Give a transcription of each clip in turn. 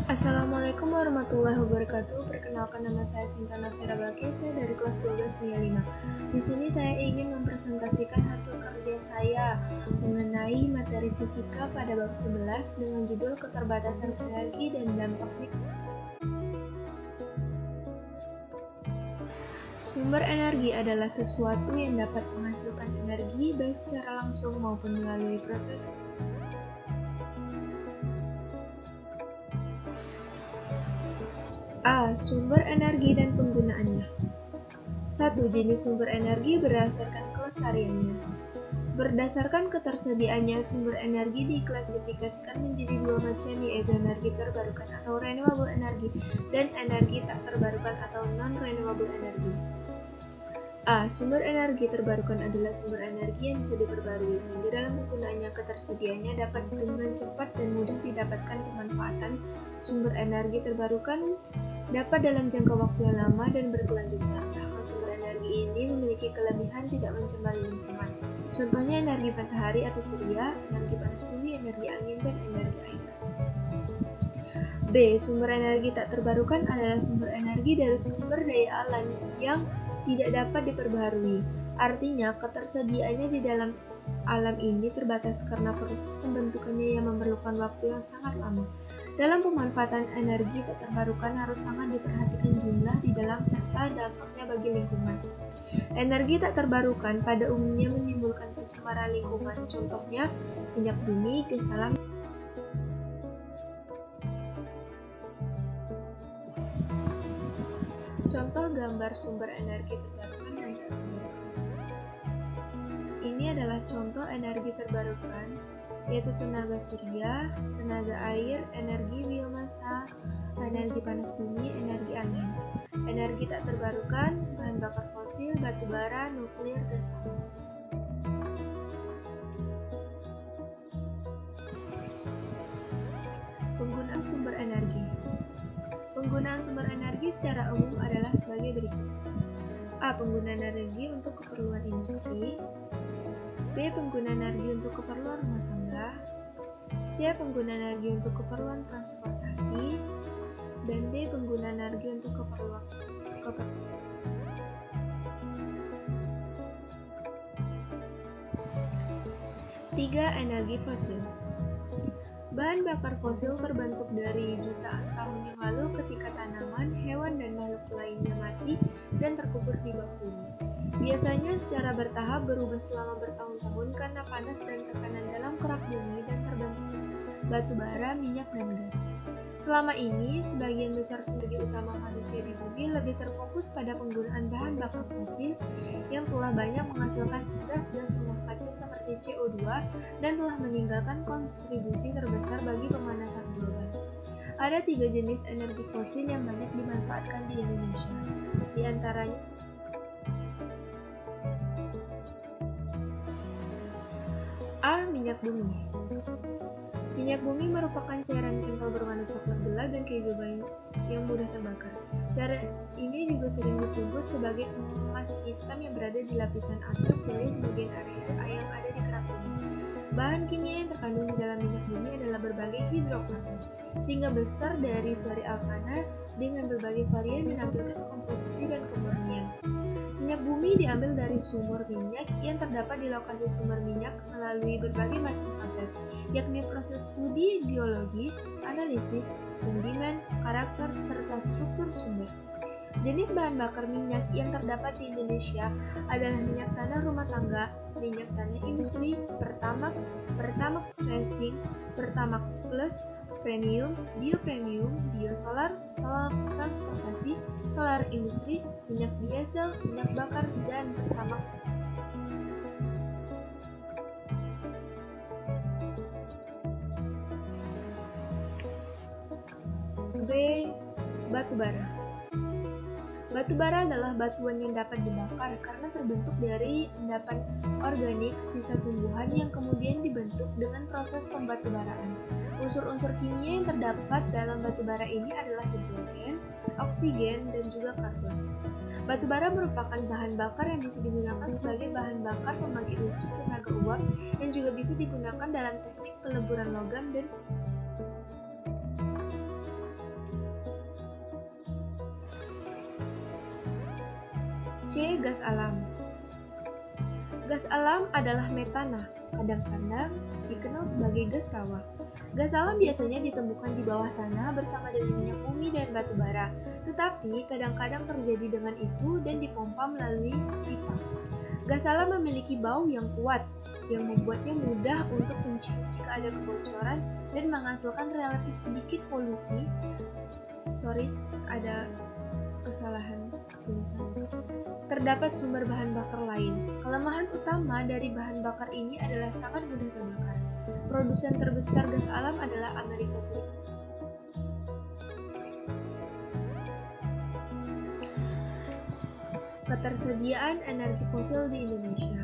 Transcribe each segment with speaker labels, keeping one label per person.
Speaker 1: Assalamualaikum warahmatullahi wabarakatuh. Perkenalkan, nama saya Sinta Nafira Baki, saya dari kelas 12 MIA 5. Di sini saya ingin mempresentasikan hasil kerja saya mengenai materi fisika pada bab 11 dengan judul keterbatasan energi dan dampaknya. Sumber energi adalah sesuatu yang dapat menghasilkan energi baik secara langsung maupun melalui proses. A. Sumber energi dan penggunaannya. 1. Jenis sumber energi berdasarkan kelestariannya. Berdasarkan ketersediaannya, sumber energi diklasifikasikan menjadi dua macam, yaitu energi terbarukan atau renewable energy dan energi tak terbarukan atau non-renewable energy. A. Sumber energi terbarukan adalah sumber energi yang bisa diperbarui, sehingga dalam penggunaannya ketersediaannya dapat dengan cepat dan mudah didapatkan pemanfaatan. Sumber energi terbarukan dapat dalam jangka waktu yang lama dan berkelanjutan. Bahkan sumber energi ini memiliki kelebihan tidak mencemari lingkungan. Contohnya energi matahari atau surya, energi panas bumi, energi angin, dan energi air. B. Sumber energi tak terbarukan adalah sumber energi dari sumber daya alam yang tidak dapat diperbaharui. Artinya, ketersediaannya di dalam alam ini terbatas karena proses pembentukannya yang memerlukan waktu yang sangat lama. Dalam pemanfaatan energi tak terbarukan harus sangat diperhatikan jumlah di dalam serta dampaknya bagi lingkungan. Energi tak terbarukan pada umumnya menimbulkan pencemaran lingkungan, contohnya minyak bumi, gas alam. Contoh gambar sumber energi terbarukan dan tak terbarukan. Ini adalah contoh energi terbarukan, yaitu tenaga surya, tenaga air, energi biomasa, energi panas bumi, energi angin. Energi tak terbarukan, bahan bakar fosil, batu bara, nuklir, gas alam. Penggunaan sumber energi. Penggunaan sumber energi secara umum adalah sebagai berikut. A. Penggunaan energi untuk keperluan industri. B. Penggunaan energi untuk keperluan rumah tangga. C. Penggunaan energi untuk keperluan transportasi. Dan D. Penggunaan energi untuk keperluan. 3. Energi fosil. Bahan bakar fosil terbentuk dari jutaan tahun yang lalu ketika tanaman, hewan, dan makhluk lainnya mati dan terkubur di bawah bumi. Biasanya secara bertahap berubah selama bertahun-tahun karena panas dan tekanan dalam kerak bumi dan terbentuk batu bara, minyak, dan gas. Selama ini, sebagian besar energi utama manusia di bumi lebih terfokus pada penggunaan bahan bakar fosil yang telah banyak menghasilkan gas-gas rumah kaca seperti CO2 dan telah meninggalkan kontribusi terbesar bagi pemanasan global. Ada 3 jenis energi fosil yang banyak dimanfaatkan di Indonesia. Di antaranya A. Minyak bumi. Minyak bumi merupakan cairan kental berwarna coklat gelap dan kehidupan yang mudah terbakar. Cairan ini juga sering disebut sebagai emas hitam yang berada di lapisan atas dari sebagian area yang ada di kerak bumi. Bahan kimia yang terkandung di dalam minyak bumi adalah berbagai hidrokarbon, sehingga besar dari seri alkana dengan berbagai varian menampilkan komposisi dan kemurnian. Minyak bumi diambil dari sumur minyak yang terdapat di lokasi sumber minyak melalui berbagai macam proses, yakni proses studi geologi, analisis, sedimen, karakter, serta struktur sumber. Jenis bahan bakar minyak yang terdapat di Indonesia adalah minyak tanah rumah tangga, minyak tanah industri, Pertamax, Pertamax Racing, Pertamax Plus, premium, biopremium, biosolar, solar transportasi, solar industri, minyak diesel, minyak bakar, dan Pertamax. B. Batu bara. Batu bara adalah batuan yang dapat dibakar karena terbentuk dari endapan organik sisa tumbuhan yang kemudian dibentuk dengan proses pembatubaraan. Unsur-unsur kimia yang terdapat dalam batu bara ini adalah hidrogen, oksigen, dan juga karbon. Batu bara merupakan bahan bakar yang bisa digunakan sebagai bahan bakar pembangkit listrik tenaga uap yang juga bisa digunakan dalam teknik peleburan logam dan C. Gas alam. Gas alam adalah metana, kadang-kadang dikenal sebagai gas rawa. Gas alam biasanya ditemukan di bawah tanah bersama dengan minyak bumi dan batu bara, tetapi kadang-kadang terjadi dengan itu dan dipompa melalui pipa. Gas alam memiliki bau yang kuat, yang membuatnya mudah untuk mencium jika ada kebocoran dan menghasilkan relatif sedikit polusi. Ada kesalahan tulisan. Terdapat sumber bahan bakar lain. Kelemahan utama dari bahan bakar ini adalah sangat mudah terbakar. Produsen terbesar gas alam adalah Amerika Serikat. Ketersediaan energi fosil di Indonesia.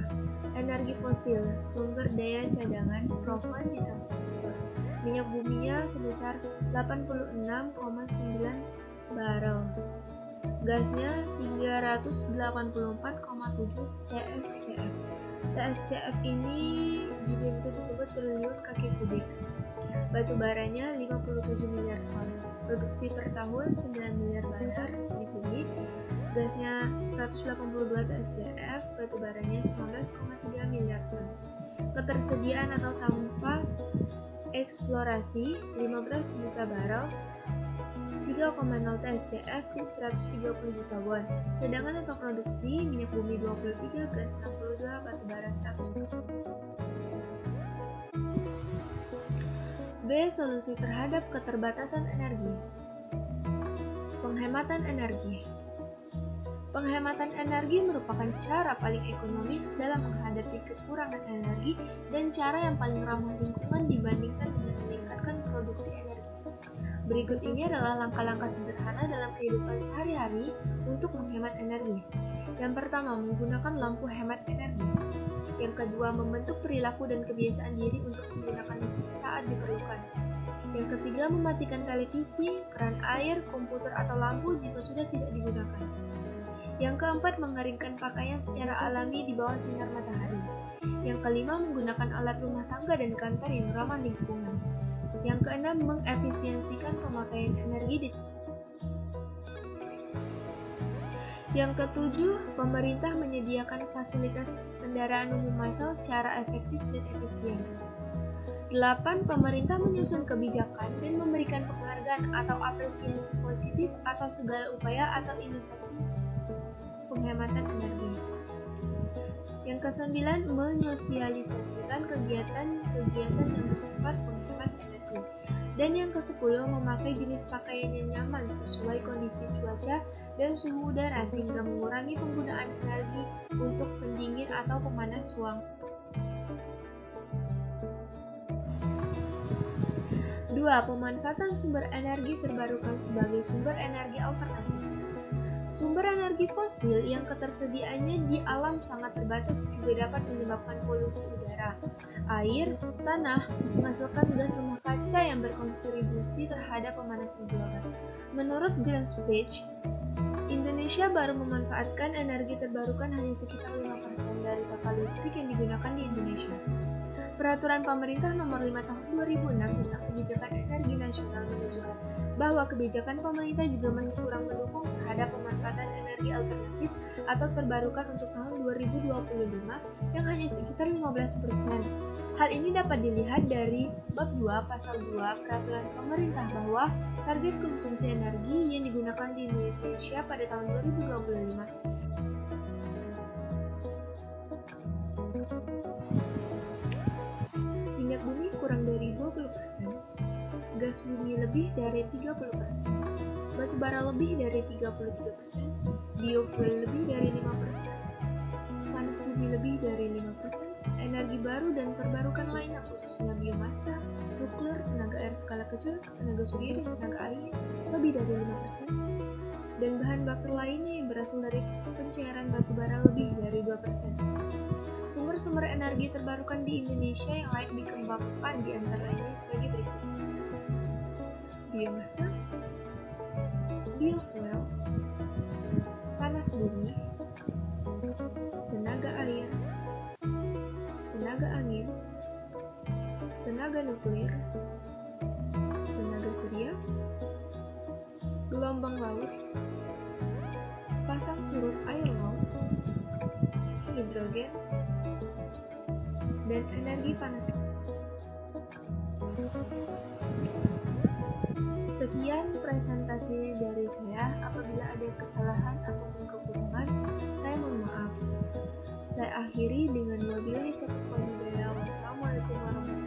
Speaker 1: Energi fosil, sumber daya cadangan, profan di tanah fosil. Minyak buminya sebesar 86,9 barel. Gasnya 384,7 TSCF. TSCF ini juga bisa disebut triliun kaki kubik. Batu baranya 57 miliar ton. Produksi per tahun 9 miliar barel kaki kubik. Gasnya 182 TSCF, batu baranya 19,3 miliar ton. Ketersediaan atau tanpa eksplorasi 15 juta barel, 3,0 TSCF di 130 juta won. Cadangan atau produksi minyak bumi 23, gas 62, batu bara 100. B. Solusi terhadap keterbatasan energi. Penghematan energi. Penghematan energi merupakan cara paling ekonomis dalam menghadapi kekurangan energi dan cara yang paling ramah lingkungan dibandingkan dengan meningkatkan produksi energi. Berikut ini adalah langkah-langkah sederhana dalam kehidupan sehari-hari untuk menghemat energi. Yang pertama, menggunakan lampu hemat energi. Yang kedua, membentuk perilaku dan kebiasaan diri untuk menggunakan listrik saat diperlukan. Yang ketiga, mematikan televisi, keran air, komputer atau lampu jika sudah tidak digunakan. Yang keempat, mengeringkan pakaian secara alami di bawah sinar matahari. Yang kelima, menggunakan alat rumah tangga dan kantor yang ramah lingkungan. Yang keenam, mengefisiensikan pemakaian energi. Yang ketujuh, pemerintah menyediakan fasilitas kendaraan umum massal secara efektif dan efisien. 8. Pemerintah menyusun kebijakan dan memberikan penghargaan atau apresiasi positif atau segala upaya atau inovasi penghematan energi. Yang ke-9, menyosialisasikan kegiatan-kegiatan yang bersifat penghemat energi. Dan yang ke-10, memakai jenis pakaian yang nyaman sesuai kondisi cuaca dan suhu udara sehingga mengurangi penggunaan energi untuk pendingin atau pemanas ruang. 2. Pemanfaatan sumber energi terbarukan sebagai sumber energi alternatif. Sumber energi fosil yang ketersediaannya di alam sangat terbatas juga dapat menyebabkan polusi udara, air, tanah, menghasilkan gas rumah kaca yang berkontribusi terhadap pemanasan global. Menurut Greenpeace, Indonesia baru memanfaatkan energi terbarukan hanya sekitar 5% dari total listrik yang digunakan di Indonesia. Peraturan pemerintah nomor 5 tahun 2006 tentang kebijakan energi nasional menunjukkan bahwa kebijakan pemerintah juga masih kurang mendukung terhadap pemanfaatan energi alternatif atau terbarukan untuk tahun 2025 yang hanya sekitar 15%. Hal ini dapat dilihat dari bab 2 pasal 2 peraturan pemerintah bahwa target konsumsi energi yang digunakan di Indonesia pada tahun 2025 minyak bumi kurang dari 20%, gas bumi lebih dari 30%, batu bara lebih dari 33%, biofuel lebih dari 5%, panas bumi lebih dari 5%, energi baru dan terbarukan lainnya khususnya biomasa, nuklir, tenaga air skala kecil, tenaga surya dan tenaga air lebih dari 5%, dan bahan bakar lainnya yang berasal dari pencairan batu bara lebih dari 2%. Sumber-sumber energi terbarukan di Indonesia yang layak dikembangkan di antara lainnya sebagai berikut. Biomasa, biofuel, panas bumi, tenaga air, tenaga angin, tenaga nuklir, tenaga surya, gelombang laut, pasang surut air laut, hidrogen, dan energi panas. Sekian presentasi dari saya. Apabila ada kesalahan ataupun kekurangan, saya mohon maaf. Saya akhiri dengan wabillahi taufiq wal hidayah. Wassalamualaikum warahmatullahi wabarakatuh.